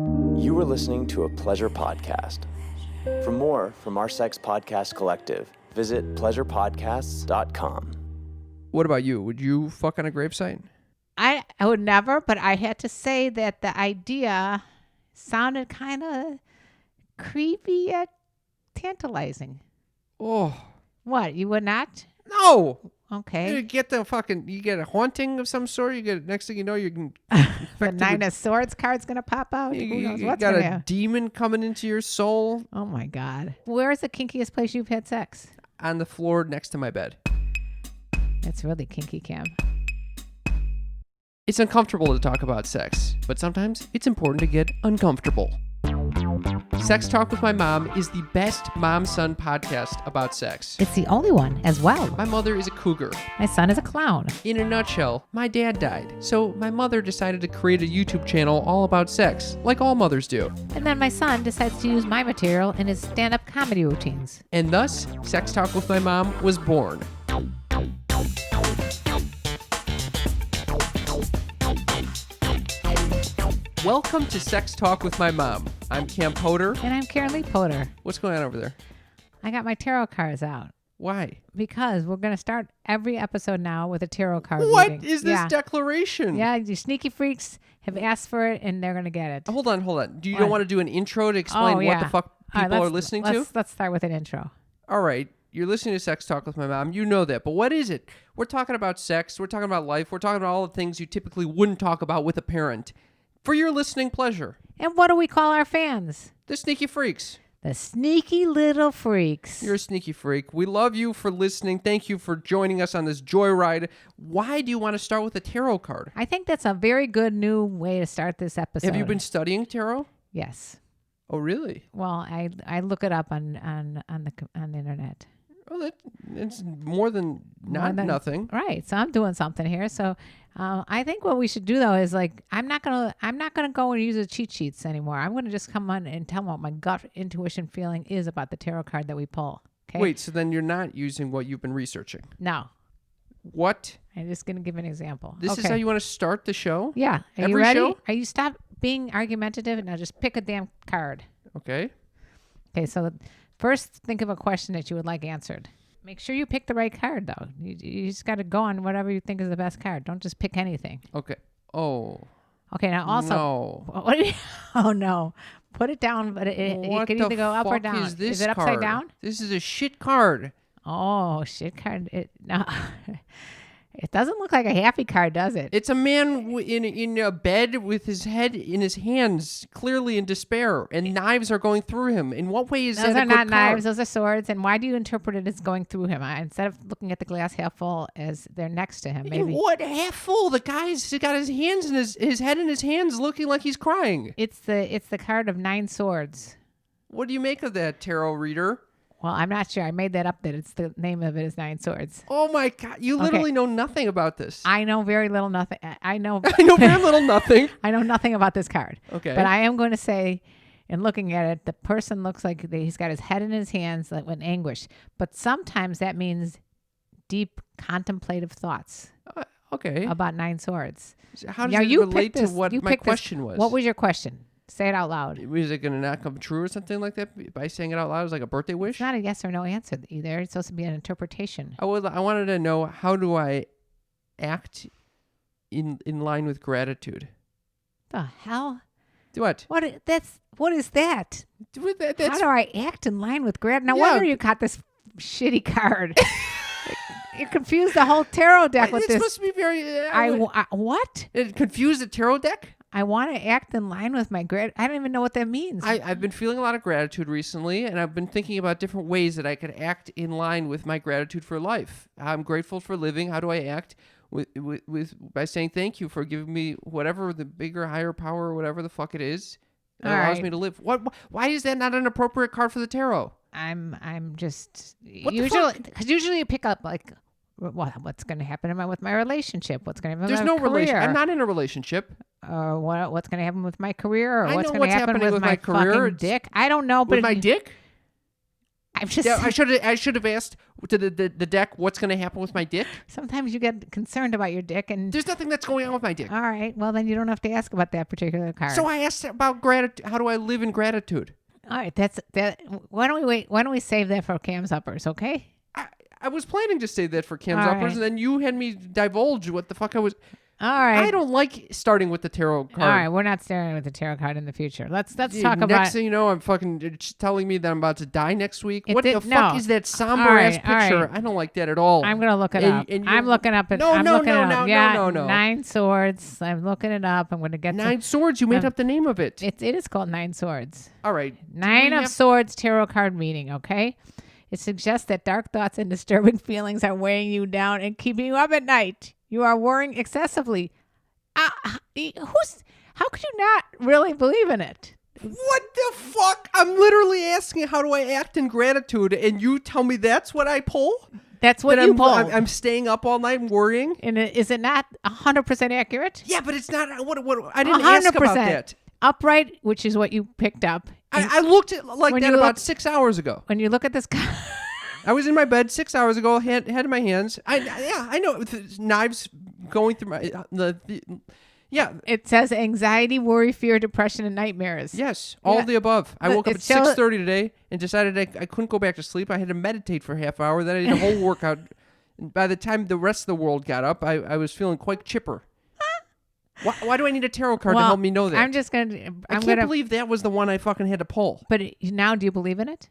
You are listening to a Pleasure podcast. For more from our Sex Podcast Collective, visit pleasurepodcasts.com. What about you? Would you fuck on a gravesite? I would never, but I had to say that the idea sounded kind of creepy yet tantalizing. Oh. What, you would not? No. Okay. You get a haunting of some sort. You get, next thing you know, you can. The Nine of Swords card's going to pop out. Who knows You what's got going a to demon coming into your soul. Oh my God. Where's the kinkiest place you've had sex? On the floor next to my bed. It's really kinky, Cam. It's uncomfortable to talk about sex, but sometimes it's important to get uncomfortable. Sex Talk with My Mom is the best mom-son podcast about sex. It's the only one as well. My mother is a cougar. My son is a clown. In a nutshell, my dad died, so my mother decided to create a YouTube channel all about sex, like all mothers do. And then my son decides to use my material in his stand-up comedy routines. And thus, Sex Talk with My Mom was born. Welcome to Sex Talk with My Mom. I'm Cam Potter. And I'm Karen Lee Potter. What's going on over there? I got my tarot cards out. Why? Because we're going to start every episode now with a tarot card What reading. is this declaration? Yeah, you sneaky freaks have asked for it, and they're going to get it. Hold on. Do you don't want to do an intro to explain what the fuck people are listening to? Let's start with an intro. All right. You're listening to Sex Talk with My Mom. You know that. But what is it? We're talking about sex. We're talking about life. We're talking about all the things you typically wouldn't talk about with a parent. For your listening pleasure. And what do we call our fans? The sneaky freaks. The sneaky little freaks. You're a sneaky freak. We love you for listening. Thank you for joining us on this joyride. Why do you want to start with a tarot card? I think that's a very good new way to start this episode. Have you been studying tarot? Yes. Oh, really? Well, I look it up on the internet. Oh, it's more than nothing. Right. So I'm doing something here. So I think what we should do though is like I'm not gonna go and use the cheat sheets anymore. I'm gonna just come on and tell them what my gut intuition feeling is about the tarot card that we pull. Okay. Wait. So then you're not using what you've been researching? No. What? I'm just gonna give an example. This is how you want to start the show? Yeah. Are Every you ready? show? Are you stop being argumentative and now just pick a damn card? Okay. Okay. So first, think of a question that you would like answered. Make sure you pick the right card, though. You just got to go on whatever you think is the best card. Don't just pick anything. Okay. Oh. Okay. Now, also. No. What do you, oh, no. Put it down, but it can either go up or down. Is it upside card? down? This is a shit card. Oh, shit card. No. It doesn't look like a happy card, does it? It's a man in a bed with his head in his hands, clearly in despair, and knives are going through him. In what way is that a good card? Those are not knives. Those are swords. And why do you interpret it as going through him? Instead of looking at the glass half full as they're next to him, maybe. What half full? The guy's got his hands in his head in his hands, looking like he's crying. It's the card of 9 swords. What do you make of that, tarot reader? Well, I'm not sure. I made that up that it's the name of it is 9 swords. Oh my God. You literally know nothing about this. I know very little nothing. I know very little nothing. I know nothing about this card. Okay. But I am going to say, in looking at it, the person looks like he's got his head in his hands like in anguish. But sometimes that means deep contemplative thoughts. Okay. About 9 swords. How does it relate to what my question was? What was your question? Say it out loud. Was it going to not come true or something like that by saying it out loud? It was like a birthday wish? It's not a yes or no answer either. It's supposed to be an interpretation. I wanted to know, how do I act in line with gratitude? The hell? What? What is that? That's, how do I act in line with gratitude? No Yeah. wonder you got this shitty card. You confused the whole tarot deck with it's this. supposed to be very... What? It confused the tarot deck? I want to act in line with my gratitude. I don't even know what that means. I've been feeling a lot of gratitude recently, and I've been thinking about different ways that I could act in line with my gratitude for life. I'm grateful for living. How do I act by saying thank you for giving me whatever the bigger, higher power or whatever the fuck it is that allows me to live? Why is that not an appropriate card for the tarot? I'm just What usually you pick up like what's going to happen with my relationship? What's going to happen with my career? Relationship. I'm not in a relationship. What's going to happen with my career? Or I what's know going to what's happen happening with my career. fucking dick? I don't know. But with my dick? I'm just. Yeah, I should have asked to the deck what's going to happen with my dick. Sometimes you get concerned about your dick, and There's nothing that's going on with my dick. all right, well then you don't have to ask about that particular card. So I asked about gratitude. How do I live in gratitude? All right, that's that. Why don't we wait? Why don't we save that for Cam's uppers? Okay. I was planning to say that for Cam's All uppers, right. and then you had me divulge what the fuck I was. All right. I don't like starting with the tarot card. All right, we're not staring with the tarot card in the future. Let's talk Next about. thing you know, I'm fucking it's telling me that I'm about to die next week. It What the did- fuck no. is that somber All ass right, all picture? right. I don't like that at all. I'm gonna look it And- up. and I'm you're- looking up. No, I'm no, looking no, it up. no, Yeah, no, no. 9 swords. I'm looking it up. I'm gonna get 9 swords. You made up the name of it. It is called 9 swords. All right. 9 of Swords tarot card meaning, okay? It suggests that dark thoughts and disturbing feelings are weighing you down and keeping you up at night. You are worrying excessively. How could you not really believe in it? What the fuck? I'm literally asking how do I act in gratitude, and you tell me that's what I pull? That's what That you I'm, pulled. I'm staying up all night and worrying? And is it not 100% accurate? Yeah, but it's not. What I didn't ask about that. Upright, which is what you picked up. I looked at like when that you about look- 6 hours ago. When you look at this card, I was in my bed 6 hours ago, head in my hands. I know with knives going through my yeah. it says anxiety, worry, fear, depression, and nightmares. Yes, all Yeah. of the above. I But woke up it at shows- 6:30 today and decided I couldn't go back to sleep. I had to meditate for a half hour. Then I did a whole workout. And by the time the rest of the world got up, I was feeling quite chipper. Why do I need a tarot card to help me know that? I'm just gonna. I can't believe that was the one I fucking had to pull. But now, do you believe in it?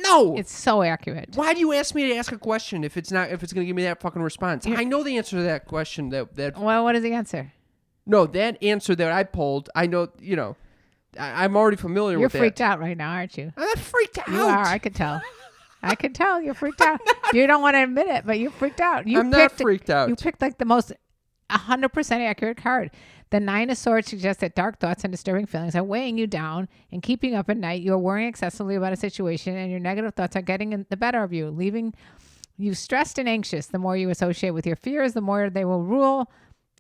No. It's so accurate. Why do you ask me to ask a question if it's going to give me that fucking response? I know the answer to that question. That Well, what is the answer? No, that answer that I pulled, I know, I'm already familiar You're with that. freaked out right now, aren't you? I'm not freaked out. You are. I could tell. I could tell you're freaked out. You don't want to admit it, but you're freaked out. I'm not freaked out. You picked like the most 100% accurate card. The 9 of Swords suggests that dark thoughts and disturbing feelings are weighing you down and keeping you up at night. You are worrying excessively about a situation, and your negative thoughts are getting in the better of you, leaving you stressed and anxious. The more you associate with your fears, the more they will rule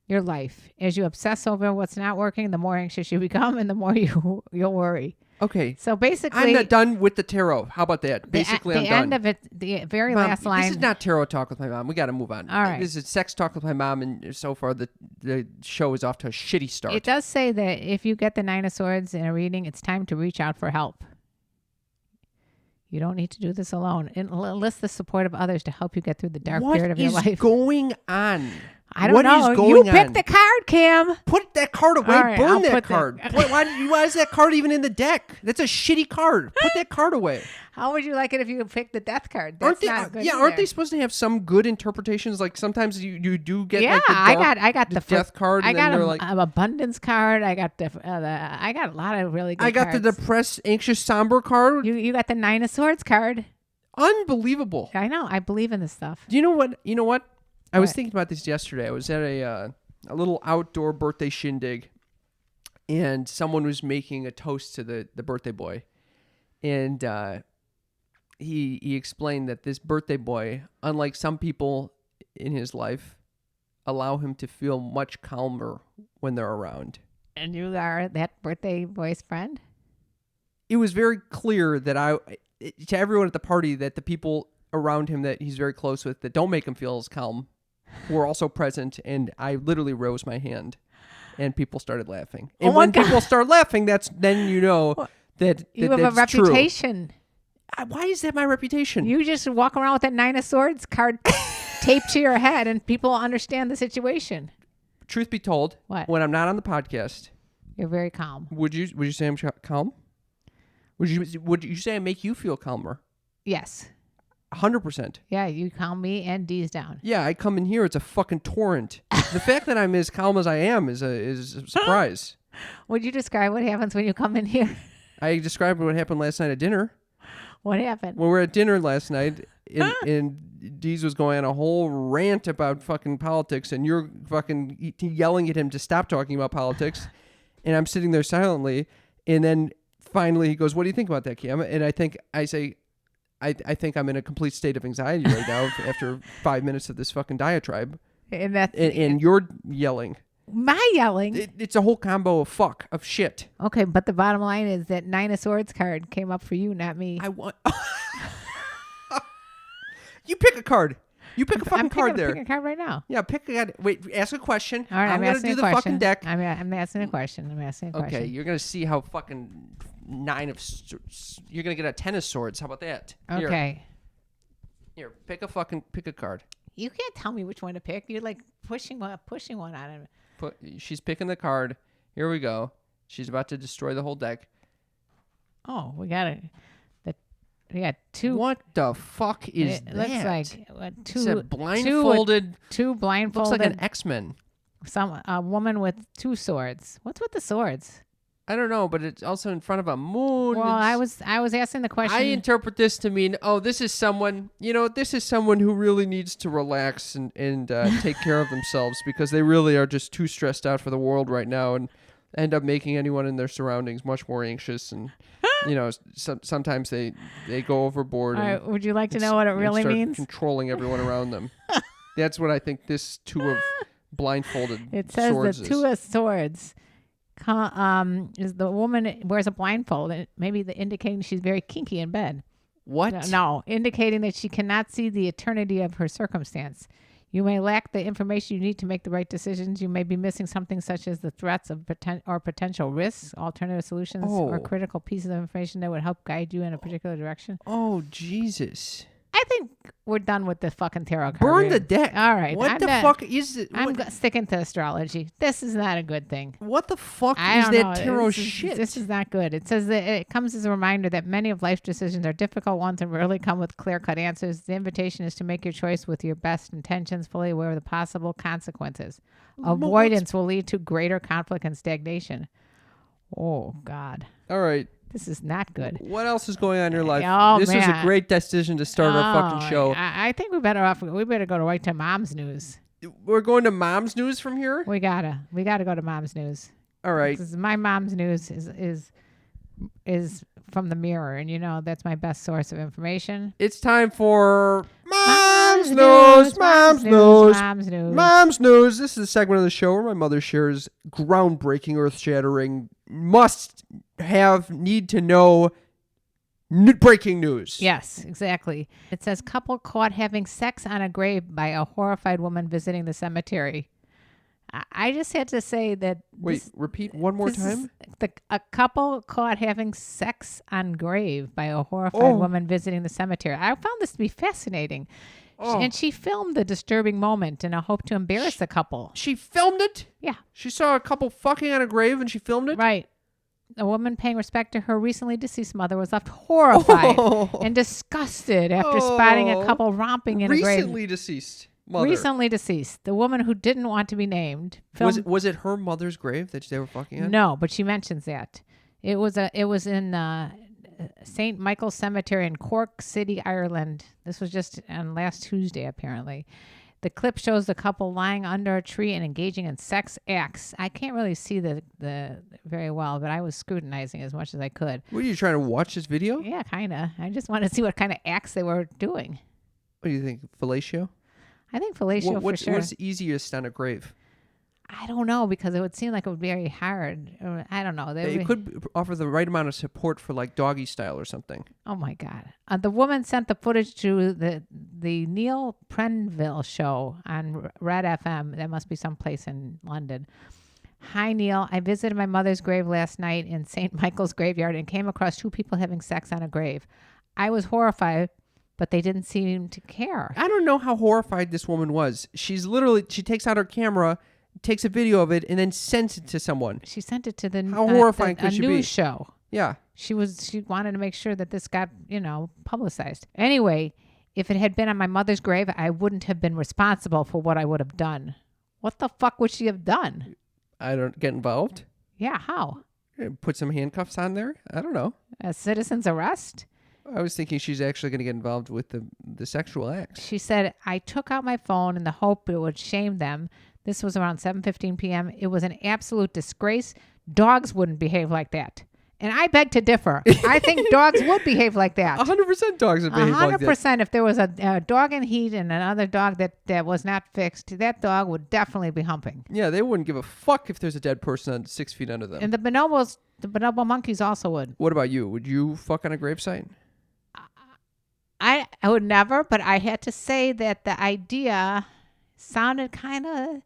your life. As you obsess over what's not working, the more anxious you become, and the more you'll worry. Okay. So basically, I'm not done with the tarot. How about that? Basically, I'm the done. end of it, the very Mom, last line. This is not tarot talk with my mom. We got to move on. All right. This is sex talk with my mom, and so far the show is off to a shitty start. It does say that if you get the 9 of Swords in a reading, it's time to reach out for help. You don't need to do this alone. Enlist the support of others to help you get through the dark period of your What life. is going on? I don't What know. is going You on? picked the card, Cam. Put that card away. All right, Burn I'll that put the- card. Why is that card even in the deck? That's a shitty card. Put that card away. How would you like it if you picked the death card? Aren't That's they? not good Aren't they either. supposed to have some good interpretations? Like sometimes you do get Yeah, like the dark, I got the death card. I And then got they're an like, abundance card. I got I got a lot of really good I got cards. the depressed, anxious, somber card. You got the 9 of Swords card. Unbelievable. I know. I believe in this stuff. Do you know what? I was What? thinking about this yesterday. I was at a little outdoor birthday shindig, and someone was making a toast to the birthday boy, and he explained that this birthday boy, unlike some people in his life, allow him to feel much calmer when they're around. And you are that birthday boy's friend? It was very clear that to everyone at the party, that the people around him that he's very close with that don't make him feel as calm were also present, and I literally rose my hand, and people started laughing. And Oh my when God. people start laughing, then you know that You have a that's true. reputation. Why is that my reputation? You just walk around with that 9 of Swords card taped to your head, and people understand the situation. Truth be told, What? when I'm not on the podcast, You're very calm. would you say I'm calm? Would you say I make you feel calmer? Yes. 100%. Yeah, you calm me and D's down. Yeah, I come in here, it's a fucking torrent. The fact that I'm as calm as I am is a surprise. Would you describe what happens when you come in here? I described what happened last night at dinner. What happened? When we were at dinner last night, and Deez was going on a whole rant about fucking politics, and you're fucking yelling at him to stop talking about politics, and I'm sitting there silently, and then finally he goes, "What do you think about that, Cam?" And I say, I think I'm in a complete state of anxiety right now after 5 minutes of this fucking diatribe, And that's and you're yelling. my yelling. It's a whole combo of shit. Okay, but the bottom line is that 9 of Swords card came up for you, not me. I want. You pick a card. You pick a fucking card there. I'm picking a card right now. Yeah, pick a card. Wait, ask a question. All right, I'm going to asking do a the question. fucking deck. I'm asking a question. Okay, you're going to see how fucking you're going to get a 10 of swords. How about that? Okay. Here, pick a card. You can't tell me which one to pick. You're like pushing one on him. She's picking the card. Here we go. She's about to destroy the whole deck. Oh, we got it. We got two. What the fuck is that? It looks like It's two a blindfolded. two blindfolded. Looks like an X-Men. A woman with two swords. What's with the swords? I don't know, but it's also in front of a moon. Well, I was asking the question. I interpret this to mean, this is someone, who really needs to relax and take care of themselves because they really are just too stressed out for the world right now and end up making anyone in their surroundings much more anxious. And, sometimes they go overboard. All right, would you like to know what it really means? Controlling everyone around them. That's what I think this two of blindfolded It says swords the is. two of swords is the woman wears a blindfold, maybe indicating she's very kinky in bed. What? No, indicating that she cannot see the eternity of her circumstance. You may lack the information you need to make the right decisions. You may be missing something such as the threats of potential risks, alternative solutions, or critical pieces of information that would help guide you in a particular direction. Oh, Jesus. I think we're done with the fucking tarot card. Burn the deck. All right. What the fuck is it? I'm sticking to astrology. This is not a good thing. What the fuck I is don't that know. tarot This shit? This is not good. It says that it comes as a reminder that many of life's decisions are difficult ones and rarely come with clear-cut answers. The invitation is to make your choice with your best intentions, fully aware of the possible consequences. Avoidance will lead to greater conflict and stagnation. Oh, God. All right. This is not good. What else is going on in your life? Oh, this was man. a great decision to start our fucking show. I think we better go right to Mom's News. We're going to Mom's News from here? We gotta go to Mom's News. All right. Because my Mom's News is from the Mirror, and that's my best source of information. It's time for Mom's News. Mom's News. Mom's News. Mom's News. This is a segment of the show where my mother shares groundbreaking, earth-shattering, need to know breaking news. Yes, exactly. It says couple caught having sex on a grave by a horrified woman visiting the cemetery. I just had to say that. Wait, repeat one more time. A couple caught having sex on grave by a horrified woman visiting the cemetery. I found this to be fascinating. And she filmed the disturbing moment in a hope to embarrass the couple. She filmed it? Yeah. She saw a couple fucking on a grave and she filmed it? Right. A woman paying respect to her recently deceased mother was left horrified and disgusted after spotting a couple romping in a grave. Recently deceased mother. Recently deceased. The woman who didn't want to be named. Was it her mother's grave that they were fucking on? No, but she mentions that. It was in St. Michael's Cemetery in Cork City, Ireland. This was just on last Tuesday, apparently. The clip shows the couple lying under a tree and engaging in sex acts. I can't really see the very well, but I was scrutinizing as much as I could. Were you trying to watch this video? Yeah, kind of. I just wanted to see what kind of acts they were doing. What do you think? Fellatio? I think fellatio for sure. What's easiest on a grave? I don't know, because it would seem like it would be very hard. I don't know. It could offer the right amount of support for like doggy style or something. Oh my God. The woman sent the footage to the Neil Prenville show on Red FM. That must be someplace in London. Hi, Neil. I visited my mother's grave last night in St. Michael's graveyard and came across two people having sex on a grave. I was horrified, but they didn't seem to care. I don't know how horrified this woman was. She takes out her camera, takes a video of it, and then sends it to someone. She sent it to the how horrifying could a she be? news show. Yeah. She wanted to make sure that this got, publicized. Anyway, if it had been on my mother's grave, I wouldn't have been responsible for what I would have done. What the fuck would she have done? I don't get involved. Yeah, how? Put some handcuffs on there? I don't know. A citizen's arrest? I was thinking she's actually going to get involved with the sexual acts. She said, I took out my phone in the hope it would shame them. This was around 7:15 p.m. It was an absolute disgrace. Dogs wouldn't behave like that. And I beg to differ. I think dogs would behave like that. 100% dogs would behave like that. 100%. If there was a dog in heat and another dog that was not fixed, that dog would definitely be humping. Yeah, they wouldn't give a fuck if there's a dead person 6 feet under them. And the bonobo monkeys also would. What about you? Would you fuck on a gravesite? I would never, but I had to say that the idea sounded kind of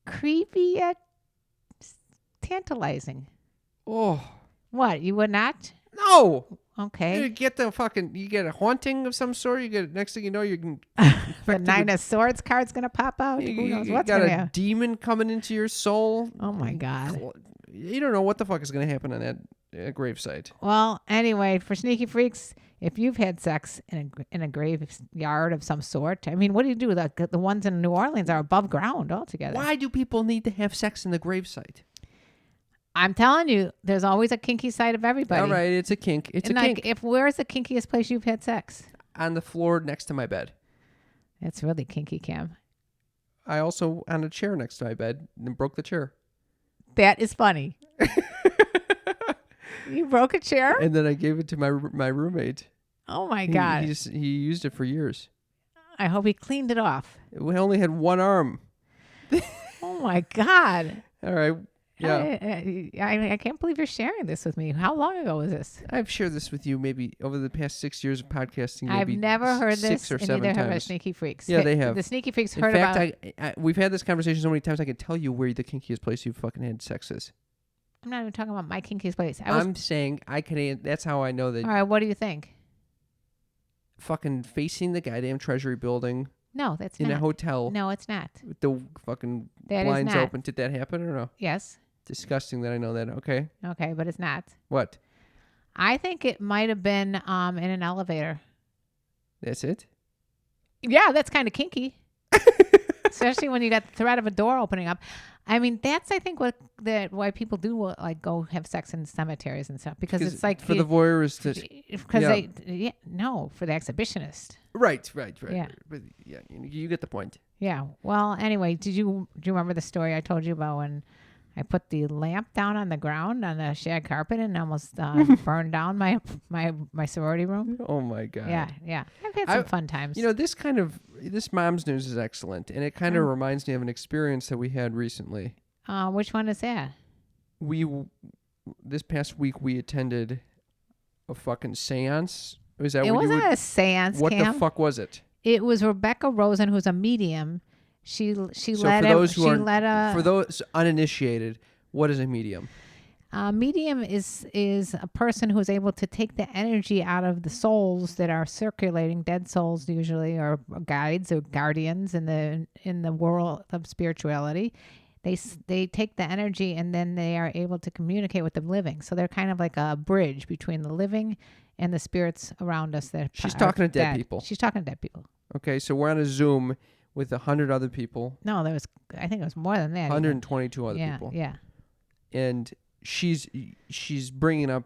creepy yet tantalizing. Oh, What? You would not? no. Okay. You get a haunting of some sort. You get, next thing you know, you can. The Nine of Swords card's going to pop out. Who knows what's got going a to happen? demon coming into your soul. Oh, my God. You don't know what the fuck is going to happen on that gravesite. Well, anyway, for sneaky freaks, if you've had sex in a graveyard of some sort, I mean, what do you do? The ones in New Orleans are above ground altogether. Why do people need to have sex in the gravesite? I'm telling you, there's always a kinky side of everybody. All right, it's a kink. It's and a like, kink. where's the kinkiest place you've had sex? On the floor next to my bed. It's really kinky, Cam. I also on a chair next to my bed and broke the chair. That is funny. You broke a chair? And then I gave it to my roommate. Oh my God. He used it for years. I hope he cleaned it off. We only had one arm. Oh my God. All right. Yeah. I can't believe you're sharing this with me. How long ago was this? I've shared this with you maybe over the past 6 years of podcasting. I've maybe never heard this, 6 or and 7 neither have our times. sneaky freaks. Yeah, they have. The sneaky freaks In heard fact, about. we've had this conversation so many times I can tell you where the kinkiest place you fucking had sex is. I'm not even talking about my kinkiest place. I'm saying I can. That's how I know that. All right, what do you think? Fucking facing the goddamn Treasury building No, that's in not. a hotel No, it's not. with the fucking That is blinds not. open. Did that happen or no? Yes. Disgusting that I know that. Okay. Okay, but it's not. What? I think it might have been in an elevator. That's it? Yeah, that's kind of kinky. Especially when you got the threat of a door opening up. I mean, that's I think why people do like go have sex in cemeteries and stuff because it's like for the voyeurs to. because Yeah. for the exhibitionist. Right. Yeah. But yeah, you get the point. Yeah. Well, anyway, do you remember the story I told you about when I put the lamp down on the ground on the shag carpet and almost burned down my sorority room? Oh my God. Yeah. I've had some fun times. This mom's news is excellent, and it kind of reminds me of an experience that we had recently. Which one is that? This past week we attended a fucking seance. Was that It what wasn't a seance, What Cam. the fuck was it? It was Rebecca Rosen, who's a medium. She So led for those uninitiated, what is a medium? Medium is a person who is able to take the energy out of the souls that are circulating, dead souls usually, or guides or guardians in the world of spirituality. They take the energy and then they are able to communicate with the living. So they're kind of like a bridge between the living and the spirits around us. She's talking to dead people. She's talking to dead people. Okay, so we're on a Zoom with 100 other people. No, I think it was more than that. 122 other people. Yeah. And she's bringing up,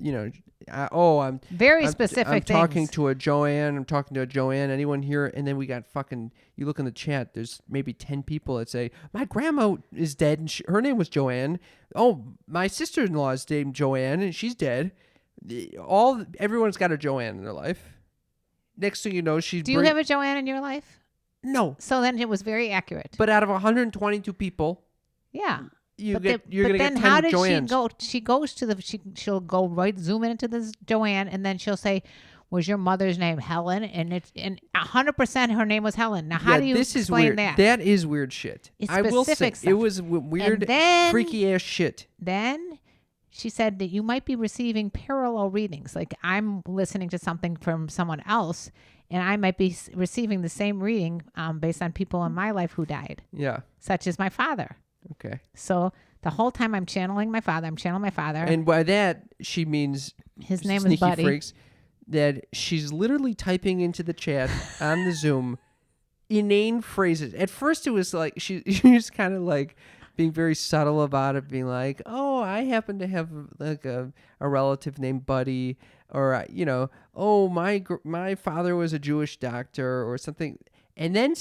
I'm very specific I'm things. talking to a Joanne. Anyone here? And then we got you look in the chat, there's maybe 10 people that say, my grandma is dead and her name was Joanne. Oh, my sister-in-law is named Joanne and she's dead. Everyone's got a Joanne in their life. Next thing you know, Do you have a Joanne in your life? No. So then it was very accurate. But out of 122 people, yeah. you're going to get 10 how did Joannes. she go? She goes to she'll go right, zoom into this Joanne, and then she'll say, was your mother's name Helen? And 100% her name was Helen. Now, how do you this explain is weird. that? That is weird shit. It's I will say, specific stuff. it was weird, freaky ass shit. Then she said that you might be receiving parallel readings. Like I'm listening to something from someone else, and I might be receiving the same reading based on people in my life who died. Yeah. Such as my father. Okay. So the whole time I'm channeling my father. And by that, she means his name sneaky is Buddy. freaks, that she's literally typing into the chat on the Zoom inane phrases. At first, it was like she was kind of like being very subtle about it, being like, "Oh, I happen to have like a relative named Buddy," or "Oh, my father was a Jewish doctor," or something. And then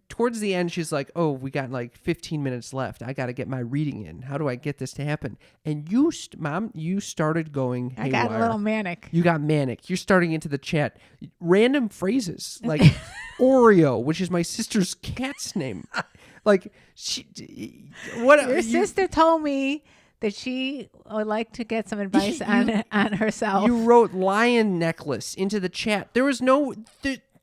towards the end, she's like, "Oh, we got like 15 minutes left. I got to get my reading in. How do I get this to happen?" And Mom, you started going haywire. I got a little manic. You got manic. You're starting into the chat. Random phrases like Oreo, which is my sister's cat's name. Like, Your sister told me that she would like to get some advice on herself. You wrote lion necklace into the chat. There was no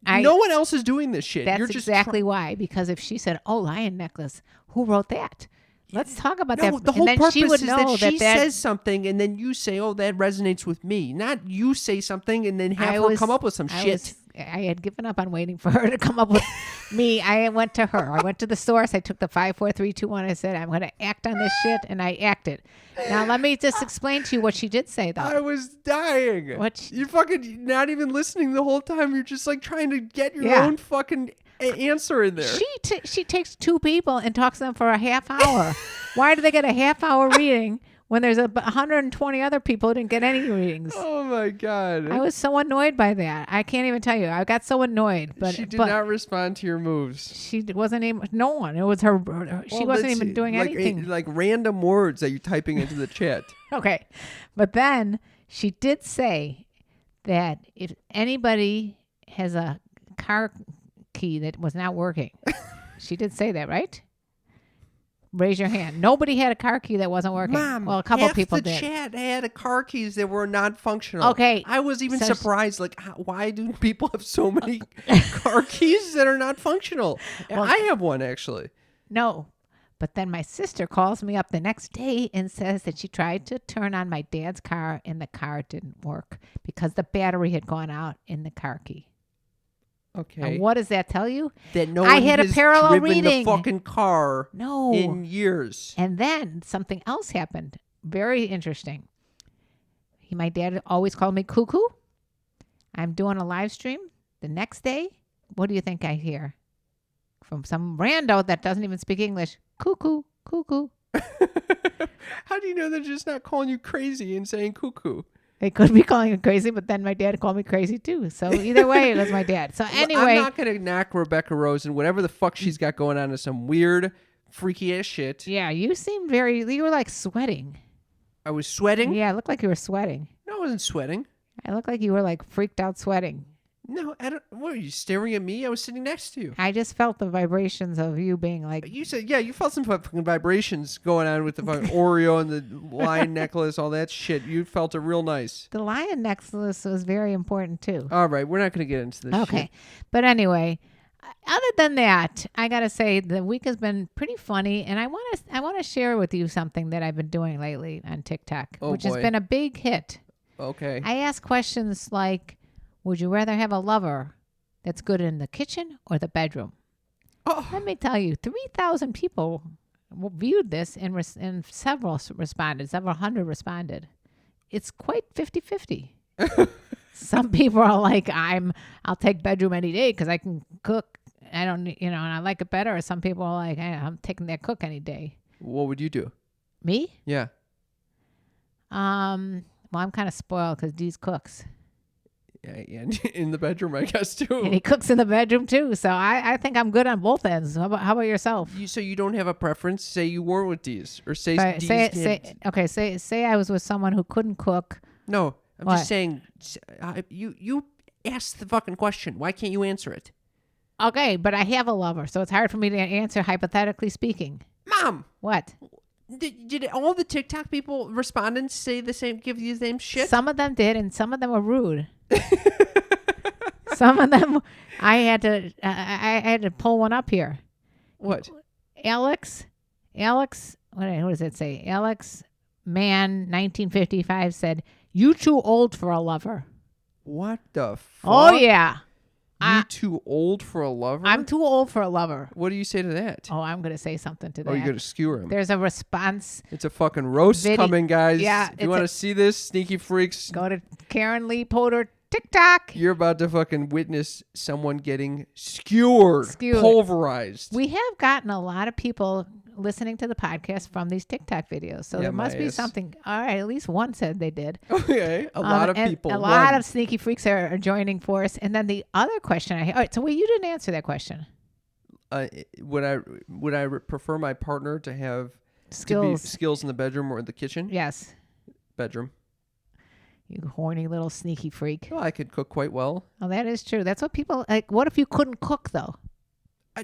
one else is doing this shit. That's You're just exactly why. Because if she said, "Oh, lion necklace," who wrote that? Let's talk about No, that. the whole and then purpose she would is know that she says something and then you say, "Oh, that resonates with me." Not you say something and then have her come up with some shit. I had given up on waiting for her to come up with me. I went to her. I went to the source. I took the 5, 4, 3, 2, 1. I said, "I'm going to act on this shit," and I acted. Now let me just explain to you what she did say, though. I was dying. You're fucking not even listening the whole time. You're just like trying to get your own fucking answer in there. She takes 2 people and talks to them for a half hour. Why do they get a half hour reading when there's 120 other people who didn't get any readings? Oh my God. I was so annoyed by that. I can't even tell you. I got so annoyed. But she did not respond to your moves. She wasn't even. No one. It was her. She wasn't even doing anything. Like random words that you're typing into the chat. Okay, but then she did say that if anybody has a car key that was not working, she did say that, right? Raise your hand. Nobody had a car key that wasn't working. Mom, well, a couple half people the did. chat had a car keys that were not functional. Okay. I was even So surprised. Like, why do people have so many car keys that are not functional? Well, I have one, actually. No. But then my sister calls me up the next day and says that she tried to turn on my dad's car and the car didn't work because the battery had gone out in the car key. Okay. Now, what does that tell you? That no I one had a has parallel driven reading. the fucking car No. in years. And then something else happened. Very interesting. My dad always called me cuckoo. I'm doing a live stream. The next day, what do you think I hear? From some rando that doesn't even speak English. Cuckoo, cuckoo. How do you know they're just not calling you crazy and saying cuckoo? They could be calling me crazy, but then my dad called me crazy too. So either way, it was my dad. So anyway. I'm not going to knock Rebecca Rose and whatever the fuck she's got going on is some weird, freaky ass shit. Yeah, you seemed you were like sweating. I was sweating? Yeah, it looked like you were sweating. No, I wasn't sweating. It looked like you were like freaked out sweating. No, I don't. What are you staring at me? I was sitting next to you. I just felt the vibrations of you being like. You said, yeah, you felt some fucking vibrations going on with the fucking Oreo and the lion necklace, all that shit. You felt it real nice. The lion necklace was very important too. All right, we're not going to get into this Okay. shit. But anyway, other than that, I got to say the week has been pretty funny, and I want to share with you something that I've been doing lately on TikTok, which has been a big hit. Okay. I ask questions like, would you rather have a lover that's good in the kitchen or the bedroom? Oh. Let me tell you, 3,000 people viewed this and several responded. Several hundred responded. It's quite 50-50. Some people are like, I'll take bedroom any day because I can cook. I don't, and I like it better. Or some people are like, I'm taking that cook any day. What would you do? Me? Yeah. Well, I'm kind of spoiled because Dee's cooks. Yeah, and in the bedroom, I guess, too. And he cooks in the bedroom, too. So I think I'm good on both ends. How about yourself? So you don't have a preference? Say you weren't with Dee's. Or say Dee's say I was with someone who couldn't cook. No, I'm What? just saying, you asked the fucking question. Why can't you answer it? Okay, but I have a lover, so it's hard for me to answer hypothetically speaking. Mom! What? Did all the TikTok people respondents say the same, give you the same shit? Some of them did, and some of them were rude. Some of them, I had to pull one up here. What? Alex, what does it say? Alex Man 1955 said, "You too old for a lover." What the fuck? Oh yeah. You too old for a lover? I'm too old for a lover. What do you say to that? Oh, I'm going to say something to that. Oh, you're going to skewer him. There's a response. It's a fucking roast coming, guys. Yeah, if you want to see this, sneaky freaks, Go to Karen Lee Potter TikTok. you're about to fucking witness someone getting skewered, pulverized. We have gotten a lot of people listening to the podcast from these TikTok videos. So Yeah, there must my be ass. something. All right, at least one said they did. Okay, a lot of and people. A lot of sneaky freaks are joining for us. And then the other question all right, so wait, you didn't answer that question. Would I prefer my partner to have skills in the bedroom or the kitchen? Yes. Bedroom. You horny little sneaky freak. Well, I could cook quite well. Oh, that is true. That's what people like. What if you couldn't cook though?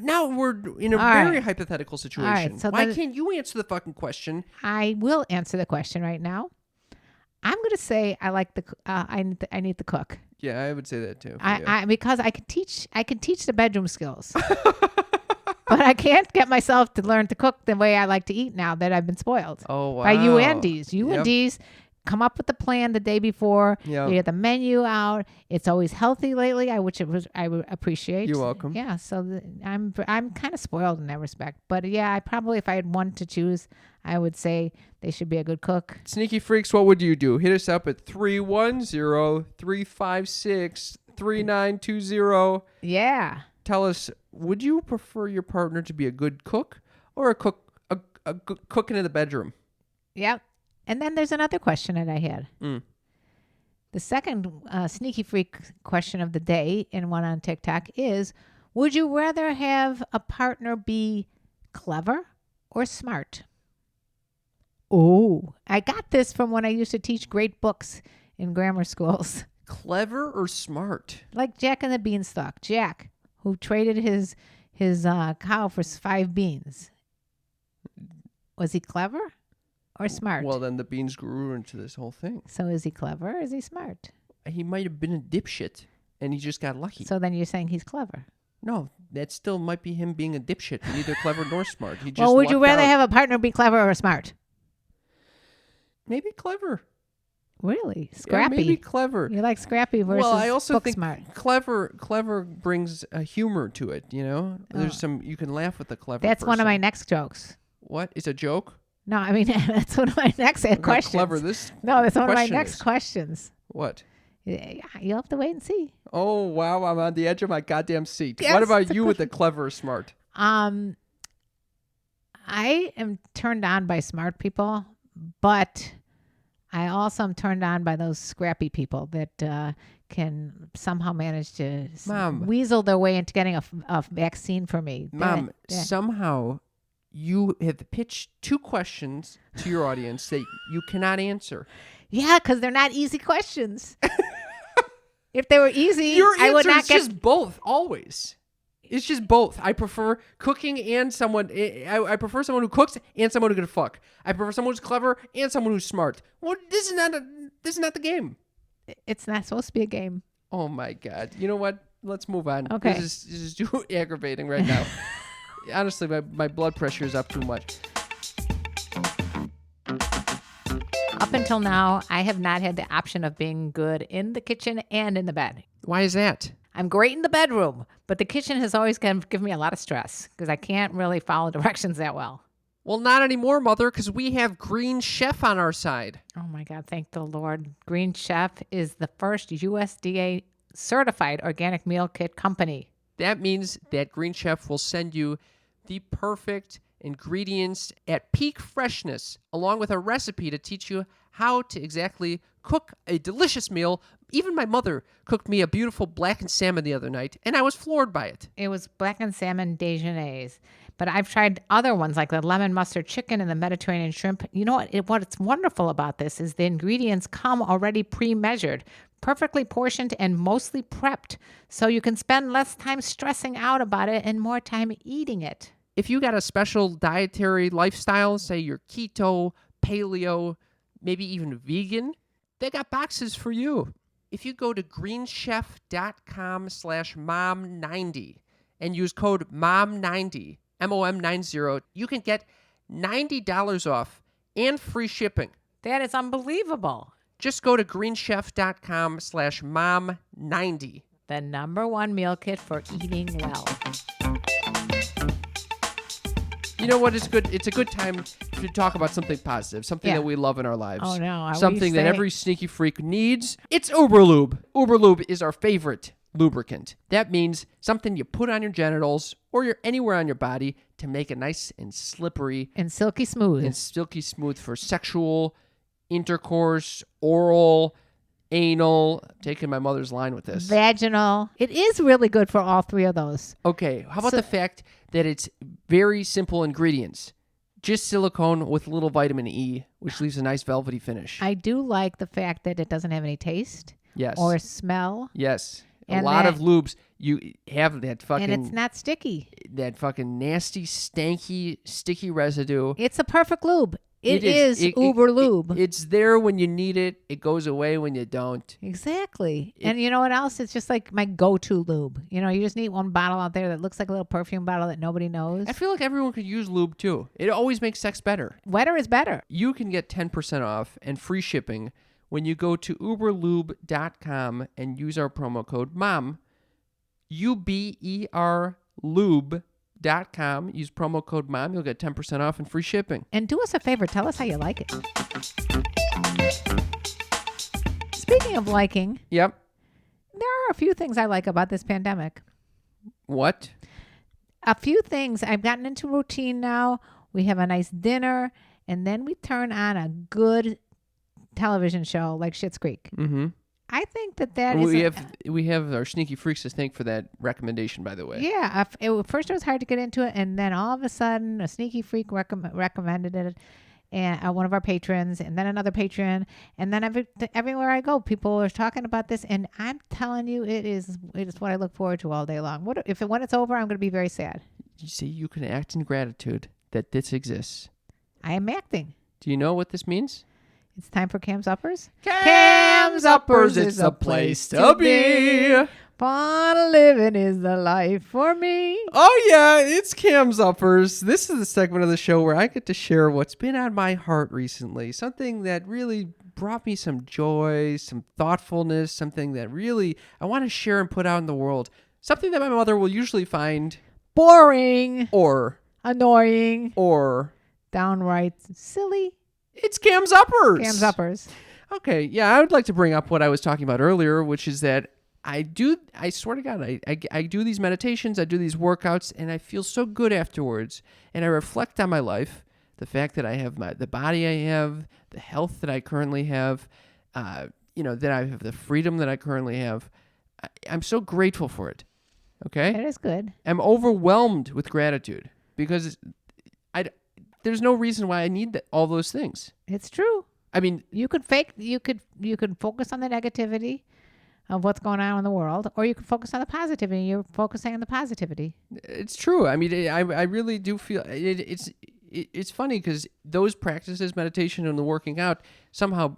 Now we're in a All very right. hypothetical situation. right, so Why then- can't you answer the fucking question? I will answer the question right now. I'm going to say I like I need the cook. Yeah, I would say that too. Because I can teach the bedroom skills. But I can't get myself to learn to cook the way I like to eat now that I've been spoiled. Oh, wow. By you and D's. You Yep. and D's come up with the plan the day before. Yep. You get the menu out. It's always healthy lately, I would appreciate. You're welcome. Yeah, so I'm kind of spoiled in that respect. But yeah, I probably, if I had one to choose, I would say they should be a good cook. Sneaky Freaks, what would you do? Hit us up at 310-356-3920. Yeah. Tell us, would you prefer your partner to be a good cook or a good cooking in the bedroom? Yep. And then there's another question that I had. The second sneaky freak question of the day and one on TikTok is, would you rather have a partner be clever or smart? Oh, I got this from when I used to teach great books in grammar schools. Clever or smart? Like Jack and the Beanstalk. Jack, who traded his cow for 5 beans. Was he clever or smart? Well, then the beans grew into this whole thing. So is he clever or is he smart? He might have been a dipshit, and he just got lucky. So then you're saying he's clever. No, that still might be him being a dipshit, neither clever nor smart. He just Well, would you lucked rather out. have a partner be clever or smart? Maybe clever. Really? Yeah, Scrappy. maybe clever. You like scrappy versus Well, I also book think smart. clever brings a humor to it, you know? There's some, you can laugh with the clever That's one of my person. next jokes. What? It's a joke? No, I mean, that's one of my next Look how questions. clever this No, that's one of my question next is. questions. What? Yeah, you'll have to wait and see. Oh, wow, I'm on the edge of my goddamn seat. Yes, what about it's a you with the clever or smart? I am turned on by smart people, but I also am turned on by those scrappy people that can somehow manage to Mom. weasel their way into getting a vaccine for me. Mom, That- somehow you have pitched 2 questions to your audience that you cannot answer. Yeah, because they're not easy questions. If they were easy, Your I would answer not is get. just both, always. It's just both. I prefer cooking and someone. I prefer someone who cooks and someone who can fuck. I prefer someone who's clever and someone who's smart. Well, this is not the game. It's not supposed to be a game. Oh my god! You know what? Let's move on. Okay. This is too aggravating right now. Honestly, my blood pressure is up too much. Up until now, I have not had the option of being good in the kitchen and in the bed. Why is that? I'm great in the bedroom, but the kitchen has always given me a lot of stress because I can't really follow directions that well. Well, not anymore, Mother, because we have Green Chef on our side. Oh my God, thank the Lord. Green Chef is the first USDA certified organic meal kit company. That means that Green Chef will send you the perfect ingredients at peak freshness, along with a recipe to teach you how to exactly cook a delicious meal. Even my mother cooked me a beautiful blackened salmon the other night, and I was floored by it. It was blackened salmon déjeuner. But I've tried other ones like the lemon mustard chicken and the Mediterranean shrimp. You know what? What's wonderful about this is the ingredients come already pre-measured, perfectly portioned, and mostly prepped. So you can spend less time stressing out about it and more time eating it. If you got a special dietary lifestyle, say you're keto, paleo, maybe even vegan, they got boxes for you. If you go to greenchef.com/mom90 and use code MOM90, MOM90, you can get $90 off and free shipping. That is unbelievable. Just go to greenchef.com/mom90. The #1 meal kit for eating well. You know what? It's good. It's a good time to talk about something positive, something Yeah. that we love in our lives. Oh, no. Are we Something that saying- every sneaky freak needs. It's Uberlube. Uberlube is our favorite lubricant. That means something you put on your genitals or anywhere on your body to make it nice and slippery And silky smooth. and silky smooth for sexual intercourse, oral, anal. I'm taking my mother's line with this. Vaginal. It is really good for all 3 of those. Okay, how about So- the fact that it's very simple ingredients? Just silicone with a little vitamin E, which leaves a nice velvety finish. I do like the fact that it doesn't have any taste Yes. or smell. Yes. A And lot that- of lubes. you have that fucking And it's not sticky. that fucking nasty, stanky, sticky residue. It's a perfect lube. It is Uber lube. It's there when you need it. It goes away when you don't. Exactly. And you know what else? It's just like my go-to lube. You know, you just need one bottle out there that looks like a little perfume bottle that nobody knows. I feel like everyone could use lube too. It always makes sex better. Wetter is better. You can get 10% off and free shipping when you go to uberlube.com and use our promo code MOM, UBER lube.com. Use promo code MOM. You'll get 10% off and free shipping. And do us a favor. Tell us how you like it. Speaking of liking, Yep. there are a few things I like about this pandemic. What? A few things. I've gotten into routine now. We have a nice dinner, and then we turn on a good television show like Schitt's Creek. Mm-hmm. I think that is... We have our sneaky freaks to thank for that recommendation, by the way. Yeah. First, it was hard to get into it, and then all of a sudden, a sneaky freak recommended it, and one of our patrons, and then another patron, and then everywhere I go, people are talking about this, and I'm telling you, it is what I look forward to all day long. When it's over, I'm going to be very sad. You see, you can act in gratitude that this exists. I am acting. Do you know what this means? It's time for Cam's Uppers. Cam's Uppers, it's a place to be. Fun living is the life for me. Oh, yeah, it's Cam's Uppers. This is the segment of the show where I get to share what's been on my heart recently. Something that really brought me some joy, some thoughtfulness, something that really I want to share and put out in the world. Something that my mother will usually find boring or annoying or downright silly. It's Cam's Uppers. Cam's Uppers. Okay, yeah, I would like to bring up what I was talking about earlier, which is that I swear to God, I do these meditations, I do these workouts, and I feel so good afterwards. And I reflect on my life, the fact that I have the body I have, the health that I currently have, that I have the freedom that I currently have. I'm so grateful for it. Okay? It is good. I'm overwhelmed with gratitude because there's no reason why I need all those things. It's true. I mean, you could focus on the negativity of what's going on in the world, or you can focus on the positivity. You're focusing on the positivity. It's true. I mean, I really do feel it's funny because those practices, meditation and the working out, somehow,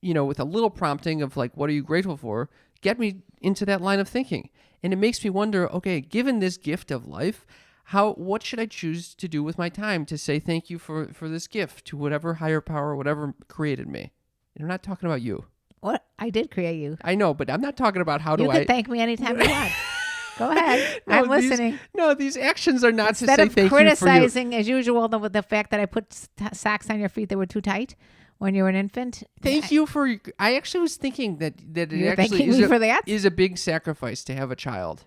with a little prompting of like, what are you grateful for, get me into that line of thinking. And it makes me wonder, okay, given this gift of life, what should I choose to do with my time to say thank you for this gift to whatever higher power, whatever created me? And I'm not talking about you. What? I did create you. I know, but I'm not talking about how you can thank me anytime you want. Go ahead. I'm listening. These actions are not Instead to say of thank you for you. criticizing, as usual, the fact that I put socks on your feet that were too tight when you were an infant. Thank you for... I actually was thinking that it You're actually thanking me for that? is a big sacrifice to have a child.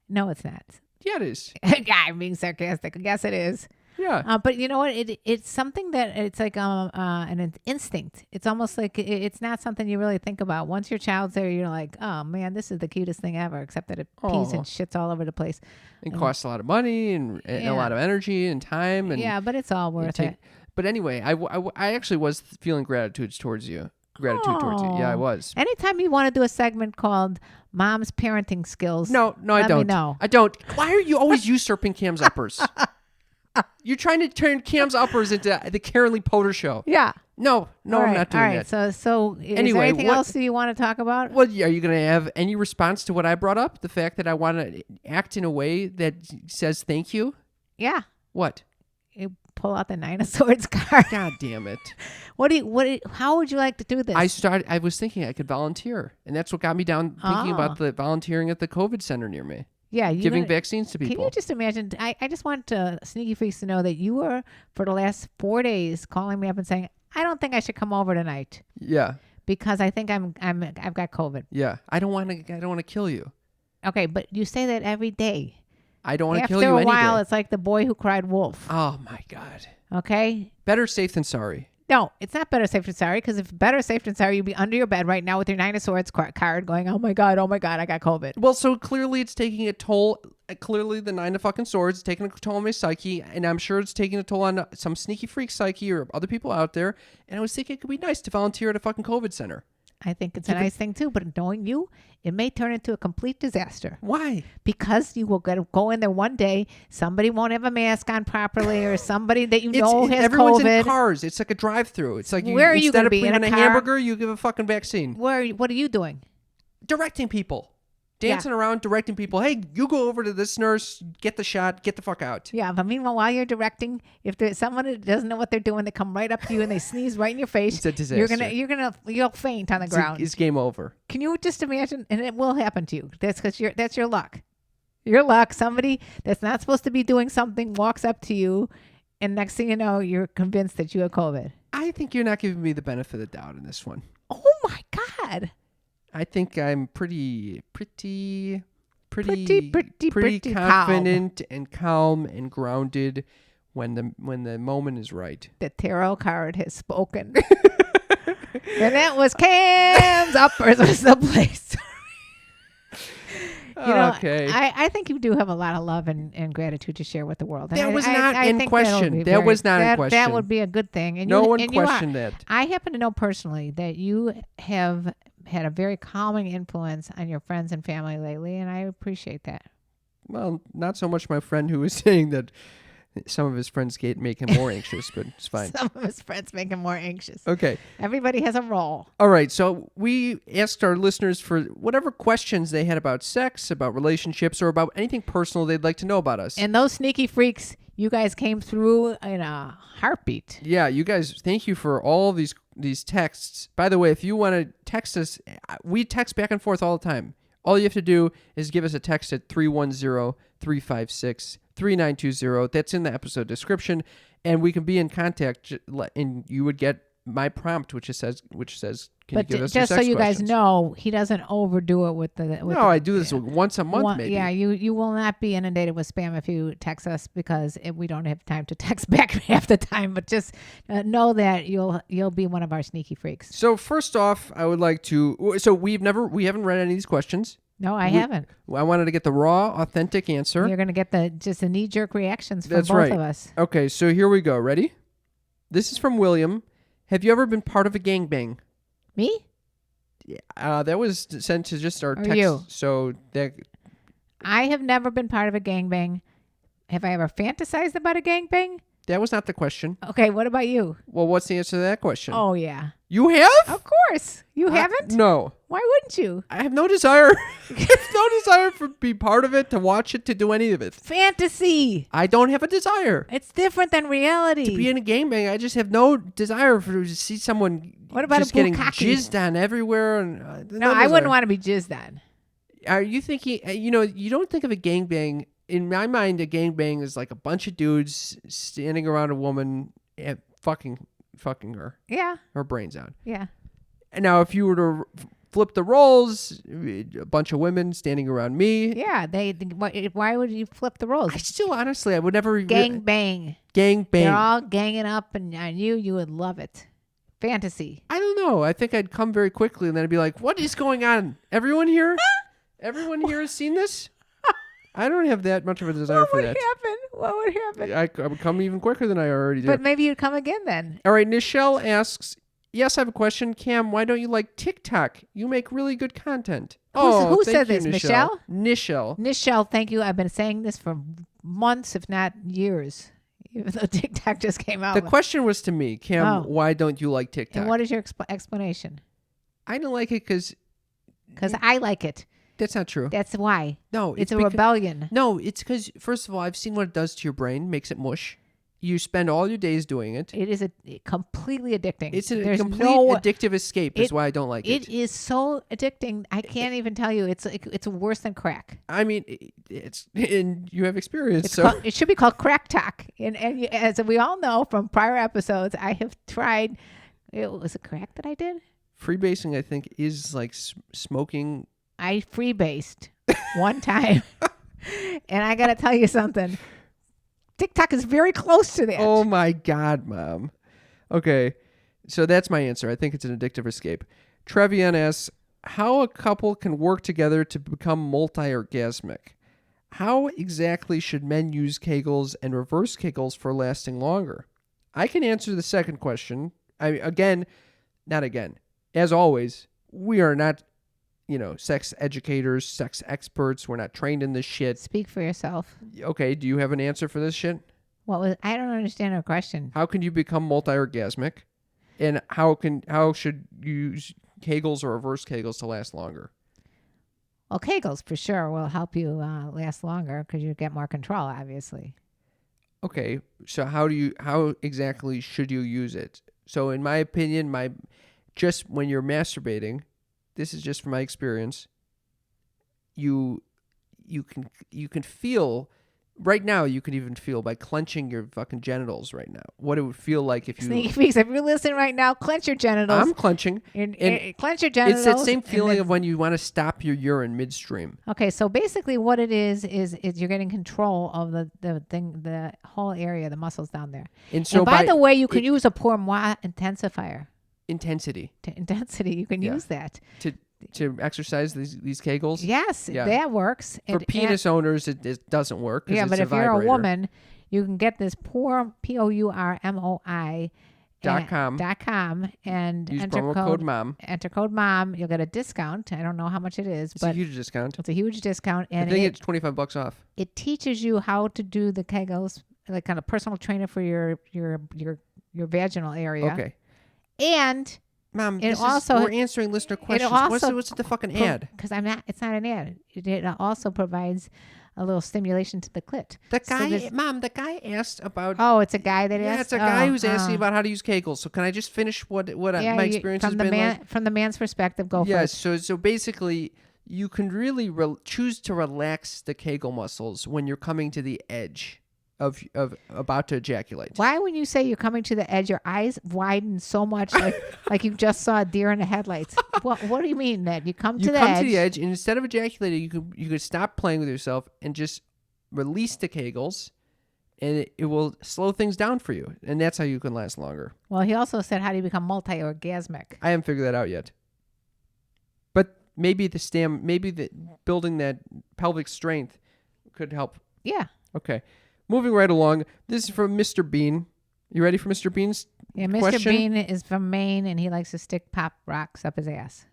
No, it's not. Yeah, it is. Yeah, I'm being sarcastic. Yes, it is. Yeah. But you know what? It's something that it's like an instinct. It's almost like it's not something you really think about. Once your child's there, you're like, oh man, this is the cutest thing ever. Except that it pees and shits all over the place. It costs a lot of money and a lot of energy and time. And yeah, but it's all worth it. But anyway, I actually was feeling gratitude towards you. Yeah, I was. Anytime you want to do a segment called Mom's Parenting Skills. No, I don't. Let me know. I don't. Why are you always usurping Cam's Uppers? You're trying to turn Cam's Uppers into the Karen Lee Potter show. Yeah. No, I'm not doing that. So is anyway, there anything else that you want to talk about? Well, are you going to have any response to what I brought up? The fact that I want to act in a way that says thank you? Yeah. What? You pull out the Nine of Swords card. God damn it. How would you like to do this? I was thinking I could volunteer. And that's what got me down thinking about the volunteering at the COVID center near me. Yeah. Giving vaccines to people. Can you just imagine? I just want Sneaky Freaks to know that you were, for the last 4 days, calling me up and saying, I don't think I should come over tonight. Yeah. Because I think I've got COVID. Yeah. I don't want to kill you. Okay, but you say that every day. I don't want to kill you After any a while, day. it's like the boy who cried wolf. Oh my God. Okay? Better safe than sorry. No, it's not better safe than sorry, because if better safe than sorry, you'd be under your bed right now with your Nine of Swords card going, oh my God, I got COVID. Well, so clearly it's taking a toll. Clearly the Nine of fucking Swords is taking a toll on my psyche, and I'm sure it's taking a toll on some sneaky freak psyche or other people out there. And I was thinking it could be nice to volunteer at a fucking COVID center. I think it's a nice thing too, but knowing you, it may turn into a complete disaster. Why? Because you will go in there one day, somebody won't have a mask on properly, or somebody that you know has everyone's COVID. in cars. It's like a drive-through. It's like Where are you instead gonna of be, in a bringing a car? hamburger, you give a fucking vaccine. What are you doing? Directing people. Dancing around, directing people. Hey, you go over to this nurse, get the shot, get the fuck out. Yeah, but meanwhile, while you're directing, if there's someone that doesn't know what they're doing, they come right up to you and they sneeze right in your face. It's a disaster. You'll faint on the ground. It's game over. Can you just imagine? And it will happen to you. That's because that's your luck. Your luck. Somebody that's not supposed to be doing something walks up to you, and next thing you know, you're convinced that you have COVID. I think you're not giving me the benefit of the doubt in this one. Oh my God. I think I'm pretty calm. confident and calm and grounded when the moment is right. The tarot card has spoken. And that was Cam's Uppers was the place. Okay. I think you do have a lot of love and gratitude to share with the world. And That was not I in think question. That was not in question. That would be a good thing. And no one and you are. questioned that. I happen to know personally that you have had a very calming influence on your friends and family lately, and I appreciate that. Well, not so much my friend who was saying that some of his friends make him more anxious, but it's fine. Some of his friends make him more anxious. Okay. Everybody has a role. All right. So we asked our listeners for whatever questions they had about sex, about relationships, or about anything personal they'd like to know about us. And those sneaky freaks, you guys came through in a heartbeat. Yeah, you guys, thank you for all these texts. By the way, if you want to text us, we text back and forth all the time. All you have to do is give us a text at 310-356-3920. That's in the episode description, and we can be in contact, and you would get my prompt, which says, can you give us some just so sex you guys questions? know, he doesn't overdo it with the. No, I do this once a month, maybe. Yeah, you will not be inundated with spam if you text us, because we don't have time to text back half the time. But just know that you'll be one of our sneaky freaks. So first off, I would like to. So we haven't read any of these questions. No, I haven't. I wanted to get the raw, authentic answer. You're gonna get just the knee-jerk reactions from That's both right. of us. Okay, so here we go. Ready? This is from William. Have you ever been part of a gangbang? Me? That was sent to just our Or text. you? So that I have never been part of a gangbang. Have I ever fantasized about a gangbang? was not the question. Okay, what about you? Well, what's the answer to that question? Oh yeah, You have? of course. You haven't? No. Why wouldn't you? I have no desire. I have no desire to be part of it, to watch it, to do any of it. Fantasy. I don't have a desire It's different than reality. to be in a gangbang. I just have no desire to see someone What about just a getting bukkake? jizzed on everywhere. And No, I wouldn't want to be jizzed on. Are you thinking, you don't think of a gangbang. In my mind, a gangbang is like a bunch of dudes standing around a woman and fucking her Yeah, brains out. yeah. And now if you were to flip the roles, a bunch of women standing around me. Yeah, why would you flip the roles? I still, honestly, I would never. Gang bang. Gang bang. They're all ganging up, and on you would love it. Fantasy. I don't know. I think I'd come very quickly, and then I'd be like, what is going on? Everyone here? Everyone here has seen this? I don't have that much of a desire for that. What would happen? I would come even quicker than I already did. But maybe you'd come again then. All right, Nichelle asks, yes, I have a question. Cam, why don't you like TikTok? You make really good content. Who thank said you, this, Michelle? Nichelle. Nichelle, thank you. I've been saying this for months, if not years, even though TikTok just came out. The question was to me, Cam, why don't you like TikTok? And what is your explanation? I don't like it because I like it. that's not true. That's why. No, It's a rebellion. No, it's because, first of all, I've seen what it does to your brain, makes it mush. You spend all your days doing it. It is completely addicting. It's a There's complete no- addictive escape is why I don't like it. It is so addicting. I can't even tell you. It's worse than crack. I mean, and you have experience, so. It should be called crack talk. And as we all know from prior episodes, I have tried. Was it crack that I did? Freebasing, I think, is like smoking. I freebased one time. And I got to tell you something. TikTok is very close to that. Oh my God, Mom. Okay, so that's my answer. I think it's an addictive escape. Trevian asks, how a couple can work together to become multi-orgasmic. How exactly should men use Kegels and reverse Kegels for lasting longer? I can answer the second question. As always, we are not, sex educators, sex experts. We're not trained in this shit. Speak for yourself. Okay, do you have an answer for this shit? I don't understand her question. How can you become multi-orgasmic? And how should you use Kegels or reverse Kegels to last longer? Well, Kegels for sure will help you last longer because you get more control, obviously. Okay, so how exactly should you use it? So in my opinion, just when you're masturbating, this is just from my experience, you can feel right now, you can even feel by clenching your fucking genitals right now what it would feel like if you Sneaky peeks. If you're listening right now, clench your genitals. I'm clenching. And clench your genitals. It's that same feeling of when you want to stop your urine midstream. Okay, so basically what it is you're getting control of the whole area, the muscles down there. And so by the way, you can use a pour moi intensifier. Intensity. Intensity, you can use that. To exercise these Kegels? Yes, that works. For penis owners, it doesn't work. Yeah, but if you're a woman, you can get this pourmoi .com and use enter promo code MOM. Enter code MOM. You'll get a discount. I don't know how much it is, but it's a huge discount. It's a huge discount, and I think it's $25 off. It teaches you how to do the Kegels, like kind of personal trainer for your vaginal area. Okay. And Mom, we're answering listener questions. What's the fucking ad? Because it's not an ad. It also provides a little stimulation to the clit. The guy asked about. Oh, it's a guy that asked. Yeah, it's a guy who's asking about how to use Kegels. So can I just finish my experience has been like? From the man's perspective, go yes. first. So basically, you can really choose to relax the Kegel muscles when you're coming to the edge of about to ejaculate. Why, when you say you're coming to the edge, your eyes widen so much like you just saw a deer in the headlights? What do you mean, Ned? You come to the edge, and instead of ejaculating, you could stop playing with yourself and just release the Kegels, and it will slow things down for you, and that's how you can last longer. Well, he also said, how do you become multi-orgasmic? I haven't figured that out yet, but maybe building that pelvic strength could help. Yeah. Okay. Moving right along, this is from Mr. Bean. You ready for Mr. Bean's Mr. question? Bean is from Maine, and he likes to stick pop rocks up his ass.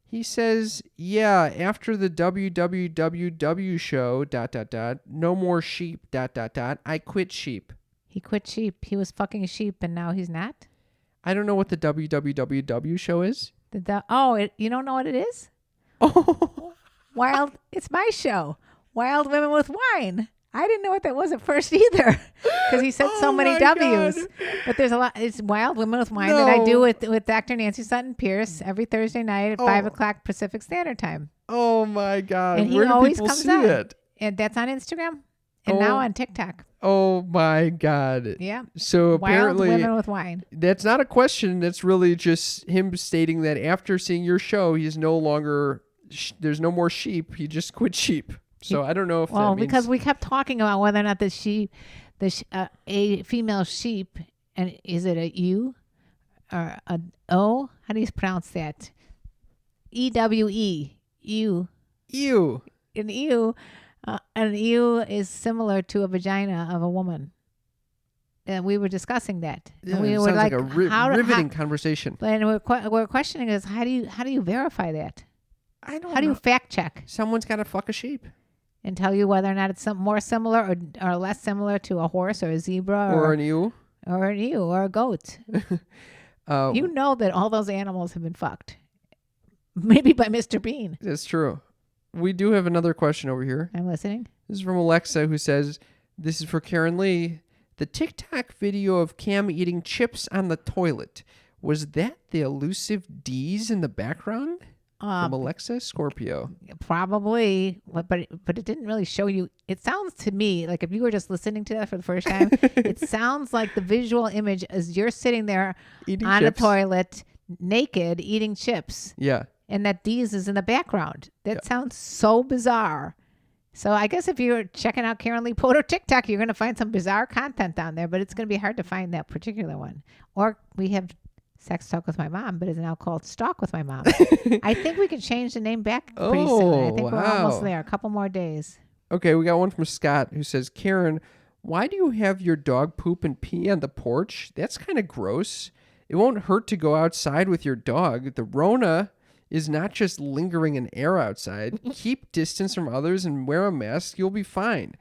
He says, yeah, after the WWWW show, ... no more sheep, ... I quit sheep. He quit sheep. He was fucking sheep, and now he's not? I don't know what the WWWW show is. You don't know what it is? Oh. It's my show. Wild Women with Wine. I didn't know what that was at first either, because he said so many W's. God. But there's a lot. It's Wild Women with Wine that I do with Dr. Nancy Sutton Pierce every Thursday night at 5 o'clock Pacific Standard Time. Oh my God! And where he do always people comes see on. it? And that's on Instagram, and now on TikTok. Oh my God! Yeah. So apparently, Wild Women with Wine. That's not a question. That's really just him stating that after seeing your show, he's no longer. There's no more sheep. He just quit sheep. So I don't know if that means... because we kept talking about whether or not a female sheep, and is it a U or a O? How do you pronounce that? EWE. Ew. Ew. An ewe is similar to a vagina of a woman. And we were discussing that. Yeah, and we it were sounds like a riveting conversation. And we're questioning is how do you verify that? I don't know. How do you fact check? Someone's got to fuck a sheep. And tell you whether or not it's more similar or less similar to a horse or a zebra or an ewe. Or an ewe or a goat. You know that all those animals have been fucked. Maybe by Mr. Bean. That's true. We do have another question over here. I'm listening. This is from Alexa, who says, this is for Karen Lee. The TikTok video of Cam eating chips on the toilet. Was that the elusive D's in the background? From Alexa Scorpio. Probably, but it didn't really show you. It sounds to me like if you were just listening to that for the first time, it sounds like the visual image is you're sitting there eating on chips. a toilet, naked, eating chips. Yeah. And that D's is in the background. That sounds so bizarre. So I guess if you're checking out Karen Lee Potter TikTok, you're going to find some bizarre content on there, but it's going to be hard to find that particular one. Or we have Sex Talk with My Mom, but it's now called Stalk with My Mom. I think we can change the name back pretty soon. I think we're almost there. A couple more days. Okay, we got one from Scott who says, Karen, why do you have your dog poop and pee on the porch? That's kind of gross. It won't hurt to go outside with your dog. The Rona is not just lingering in air outside. Keep distance from others and wear a mask. You'll be fine.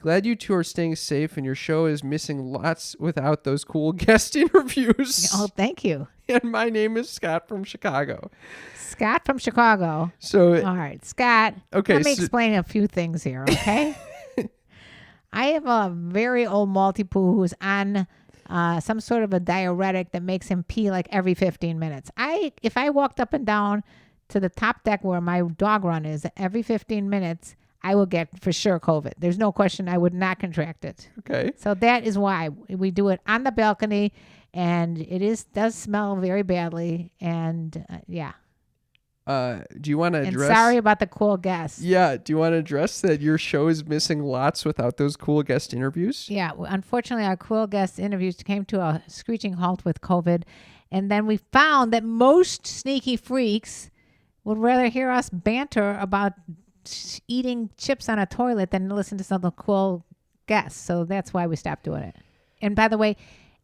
Glad you two are staying safe, and your show is missing lots without those cool guest interviews. Oh, thank you. And my name is Scott from Chicago. Scott from Chicago. So, All right, Scott. Okay, Let me so- explain a few things here, okay? I have a very old Maltipoo who's on some sort of a diuretic that makes him pee like every 15 minutes. If I walked up and down to the top deck where my dog run is every 15 minutes, I will get for sure COVID. There's no question I would not contract it. okay. So that is why we do it on the balcony, and it does smell very badly. And yeah. Do you want to And address? sorry about the cool guests. Yeah. Do you want to address that your show is missing lots without those cool guest interviews? Yeah, unfortunately, our cool guest interviews came to a screeching halt with COVID. And then we found that most sneaky freaks would rather hear us banter about eating chips on a toilet than listen to some of the cool guests. So that's why we stopped doing it. And by the way,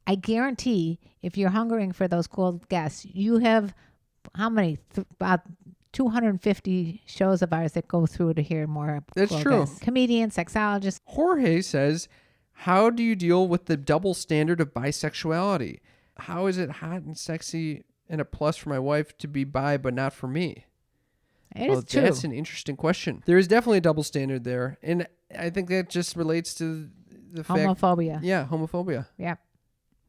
I guarantee if you're hungering for those cool guests, you have how many? About 250 shows of ours that go through to hear more. That's cool true. Guests. Comedians, sexologists. Jorge says, how do you deal with the double standard of bisexuality? How is it hot and sexy and a plus for my wife to be bi, but not for me? It is true. That's an interesting question. There is definitely a double standard there. And I think that just relates to the fact. Homophobia. Yeah, homophobia. Yeah.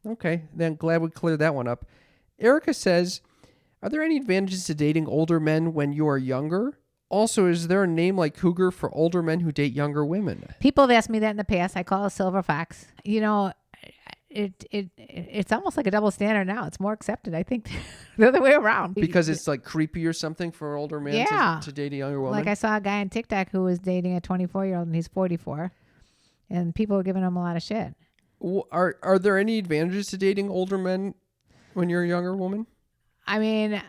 Okay, then glad we cleared that one up. Erica says, are there any advantages to dating older men when you are younger? Also, is there a name like cougar for older men who date younger women? People have asked me that in the past. I call it silver fox. You know, it's almost like a double standard now. It's more accepted, I think, the other way around. Because it's like creepy or something for an older man to date a younger woman? Like I saw a guy on TikTok who was dating a 24-year-old and he's 44. And people were giving him a lot of shit. Are there any advantages to dating older men when you're a younger woman? I mean,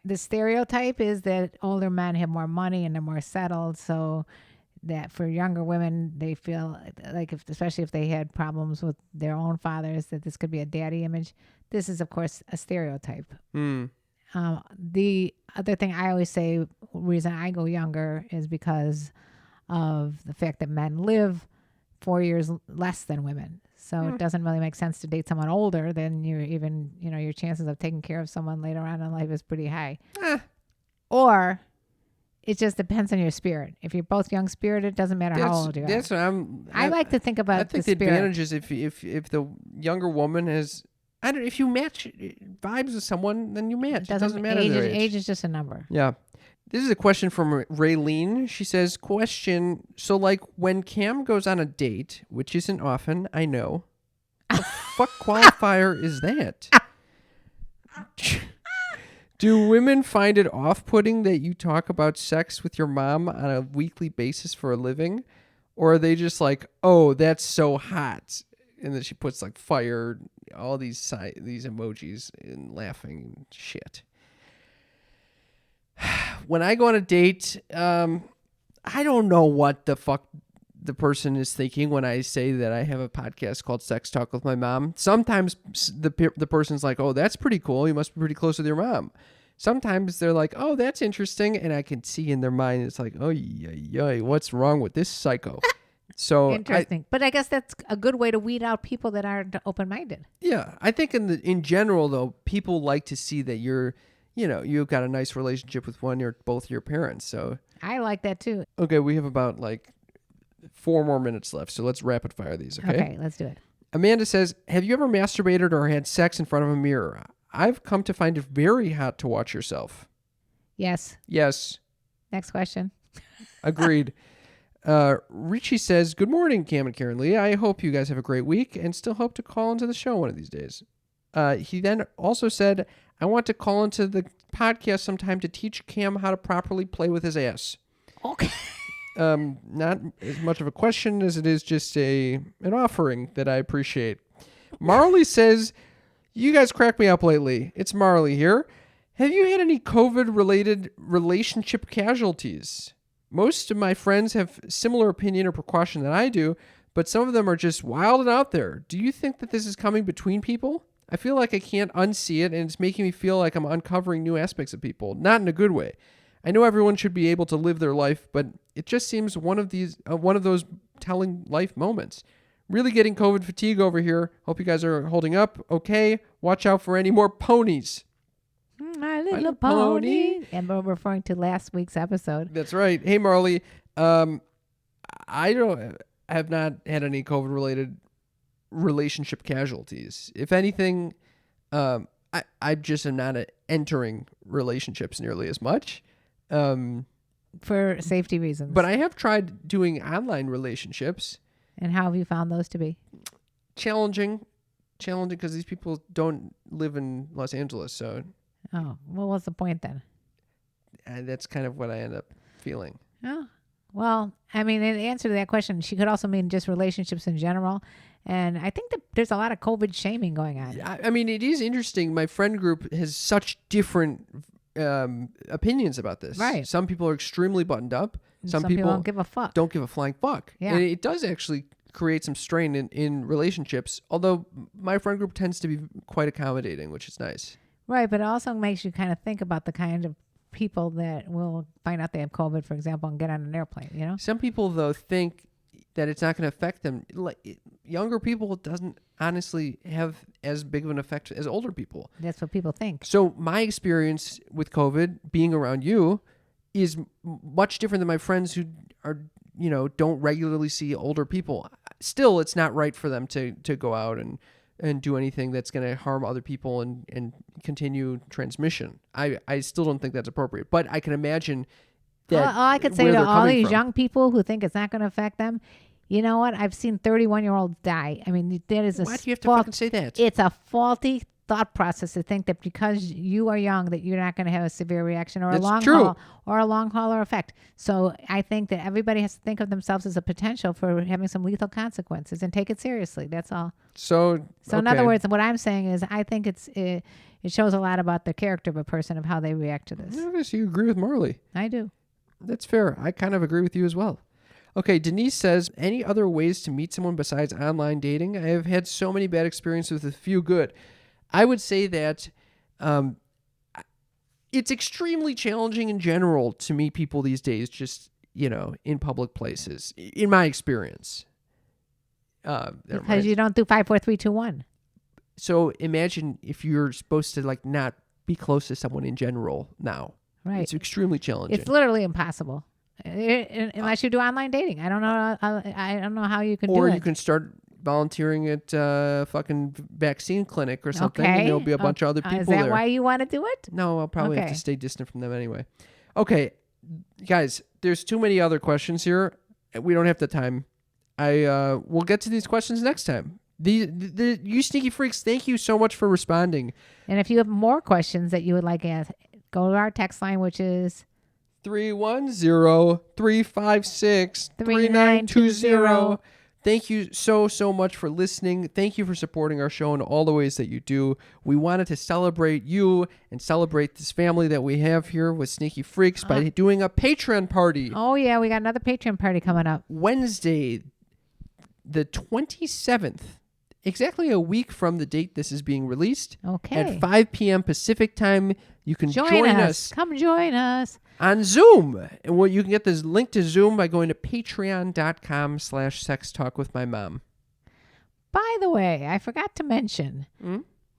the stereotype is that older men have more money and they're more settled. So that for younger women, they feel like, especially if they had problems with their own fathers, that this could be a daddy image. This is, of course, a stereotype. The other thing I always say, reason I go younger is because of the fact that men live 4 years less than women. So it doesn't really make sense to date someone older. Then you're even, your chances of taking care of someone later on in life is pretty high. Or it just depends on your spirit. If you're both young spirited, it doesn't matter how old you are. That's what I like to think about. I think the spirit. advantage is if the younger woman has, if you match vibes with someone, then you match. It doesn't matter their age. Age is just a number. Yeah. This is a question from Raylene. She says, question, so like when Cam goes on a date, which isn't often, I know, the fuck qualifier is that? Do women find it off-putting that you talk about sex with your mom on a weekly basis for a living? Or are they just like, oh, that's so hot? And then she puts like fire, all these emojis and laughing shit. When I go on a date, I don't know what the fuck the person is thinking when I say that I have a podcast called Sex Talk with My Mom. Sometimes the person's like, oh, that's pretty cool. You must be pretty close with your mom. Sometimes they're like, oh, that's interesting. And I can see in their mind, it's like, oh, yeah, what's wrong with this psycho? So interesting. But I guess that's a good way to weed out people that aren't open-minded. Yeah. I think in general, though, people like to see that you've got a nice relationship with one or both your parents. So I like that too. Okay, we have about 4 more minutes left, so let's rapid fire these, okay? Okay, let's do it. Amanda says, have you ever masturbated or had sex in front of a mirror? I've come to find it very hot to watch yourself. Yes. Yes. Next question. Agreed. Richie says, good morning, Cam and Karen Lee. I hope you guys have a great week and still hope to call into the show one of these days. He then also said, I want to call into the podcast sometime to teach Cam how to properly play with his ass. Okay. Not as much of a question as it is just an offering that I appreciate. Marley says, you guys crack me up lately. It's Marley here. Have you had any COVID-related relationship casualties? Most of my friends have similar opinion or precaution that I do, but some of them are just wild and out there. Do you think that this is coming between people? I feel like I can't unsee it, and it's making me feel like I'm uncovering new aspects of people, not in a good way. I know everyone should be able to live their life, but it just seems one of those telling life moments. Really getting COVID fatigue over here. Hope you guys are holding up. Okay, watch out for any more ponies. My little pony. And we're referring to last week's episode. That's right. Hey, Marley. I have not had any COVID-related relationship casualties. If anything, I just am not entering relationships nearly as much. For safety reasons. But I have tried doing online relationships. And how have you found those to be? Challenging because these people don't live in Los Angeles, so. Oh, well, what's the point then? That's kind of what I end up feeling. Oh, well, I mean, in answer to that question, she could also mean just relationships in general. And I think that there's a lot of COVID shaming going on. I mean, it is interesting. My friend group has such different opinions about this. Right. Some people are extremely buttoned up. Some people don't give a fuck. Don't give a flying fuck. Yeah. And it does actually create some strain in relationships, although my friend group tends to be quite accommodating, which is nice. Right, but it also makes you kind of think about the kind of people that will find out they have COVID, for example, and get on an airplane, you know? Some people, though, think that it's not going to affect them. Like, younger people doesn't honestly have as big of an effect as older people. That's what people think. So my experience with COVID, being around you, is much different than my friends who are, don't regularly see older people. Still, it's not right for them to go out and do anything that's going to harm other people and continue transmission. I still don't think that's appropriate. But I can imagine that all I could say to all these young people who think it's not going to affect them, you know what? I've seen 31-year-olds die. I mean, that is why do you have to fucking say that? It's a faulty thought process to think that because you are young that you're not going to have a severe reaction or a long hauler effect. So I think that everybody has to think of themselves as a potential for having some lethal consequences and take it seriously. That's all. So in other words, what I'm saying is I think it shows a lot about the character of a person of how they react to this. Obviously, you agree with Marley. I do. That's fair. I kind of agree with you as well. Okay, Denise says, any other ways to meet someone besides online dating? I have had so many bad experiences with a few good. I would say that it's extremely challenging in general to meet people these days, just, in public places, in my experience. Because you don't do 5, 4, 3, 2, 1. So imagine if you're supposed to not be close to someone in general now. Right. It's extremely challenging. It's literally impossible. Unless you do online dating. I don't know how you can do it. Or you can start volunteering at a fucking vaccine clinic or something, and there'll be a bunch of other people there. Is that why you want to do it? No, I'll probably have to stay distant from them anyway. Okay, guys, there's too many other questions here. We don't have the time. We'll get to these questions next time. You sneaky freaks, thank you so much for responding. And if you have more questions that you would like to ask, go to our text line, which is 310-356-3920. Thank you so much for listening. Thank you for supporting our show in all the ways that you do. We wanted to celebrate you and celebrate this family that we have here with Sneaky Freaks by doing a Patreon party. Oh, yeah. We got another Patreon party coming up. Wednesday, the 27th. Exactly a week from the date this is being released. Okay. At 5 p.m. Pacific time. You can join us. Come join us. On Zoom. And you can get this link to Zoom by going to patreon.com/sextalkwithmymom. By the way, I forgot to mention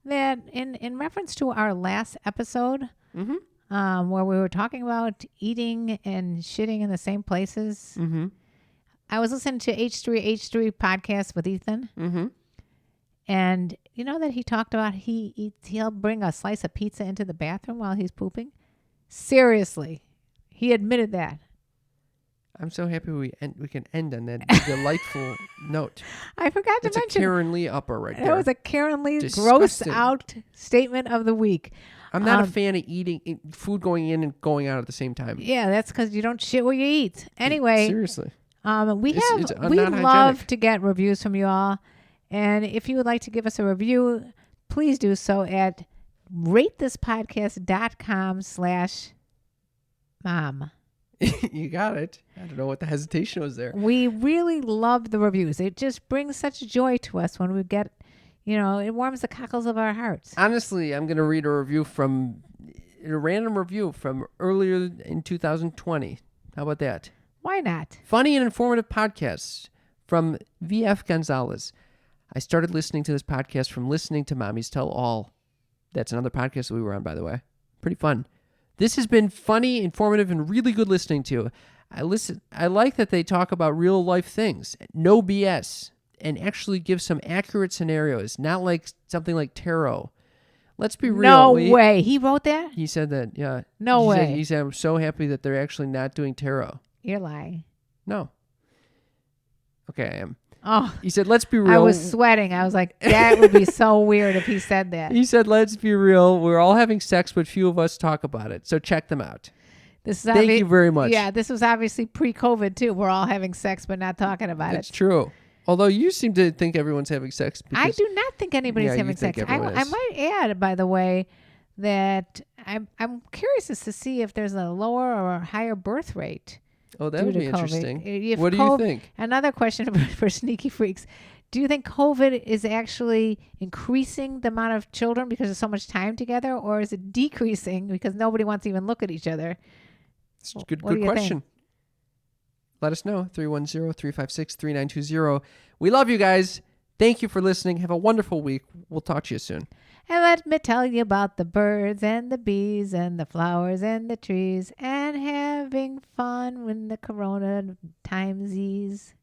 that in reference to our last episode, where we were talking about eating and shitting in the same places, I was listening to H3H3 podcast with Ethan. And you know that he talked about he'll bring a slice of pizza into the bathroom while he's pooping? Seriously. He admitted that. I'm so happy we can end on that delightful note. I forgot to mention. It's a Karen Lee upper right there. That was a Karen Lee Disgusting. gross out statement of the week. I'm not a fan of eating food going in and going out at the same time. Yeah, that's because you don't shit where you eat. Anyway. Seriously. We love to get reviews from you all. And if you would like to give us a review, please do so at ratethispodcast.com/mom. You got it. I don't know what the hesitation was there. We really love the reviews. It just brings such joy to us when we get, it warms the cockles of our hearts. Honestly, I'm going to read a random review from earlier in 2020. How about that? Why not? Funny and informative podcasts from VF Gonzalez. I started listening to this podcast from listening to Mommies Tell All. That's another podcast that we were on, by the way. Pretty fun. This has been funny, informative, and really good listening to. I like that they talk about real life things, no BS, and actually give some accurate scenarios, not like something like tarot. Let's be real. No way. He wrote that? He said that, yeah. No way. He said, I'm so happy that they're actually not doing tarot. You're lying. No. Okay, I am. Oh, he said, let's be real. I was sweating. I was like, that would be so weird if he said that. He said, let's be real. We're all having sex, but few of us talk about it. So check them out. Thank you very much. Yeah, this was obviously pre-COVID too. We're all having sex, but not talking about It's it. true. Although you seem to think everyone's having sex. I do not think anybody's having sex. I might add, by the way, that I'm curious as to see if there's a lower or a higher birth rate. Oh, that would be interesting. If what do you think? Another question for sneaky freaks. Do you think COVID is actually increasing the amount of children because of so much time together, or is it decreasing because nobody wants to even look at each other? It's a good question. Think? Let us know. 310-356-3920. We love you guys. Thank you for listening. Have a wonderful week. We'll talk to you soon. And let me tell you about the birds and the bees and the flowers and the trees and having fun when the corona times ease.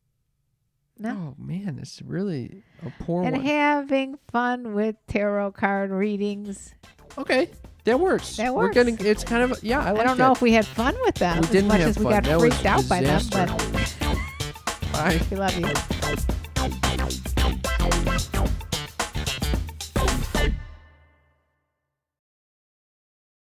No? Oh, man, it's really a poor and one. And having fun with tarot card readings. Okay, that works. That works. We're getting, it's kind of, yeah, I like I don't know if we had fun with them we as didn't much have as we fun. got That freaked out by them. disaster. But Bye. we love you.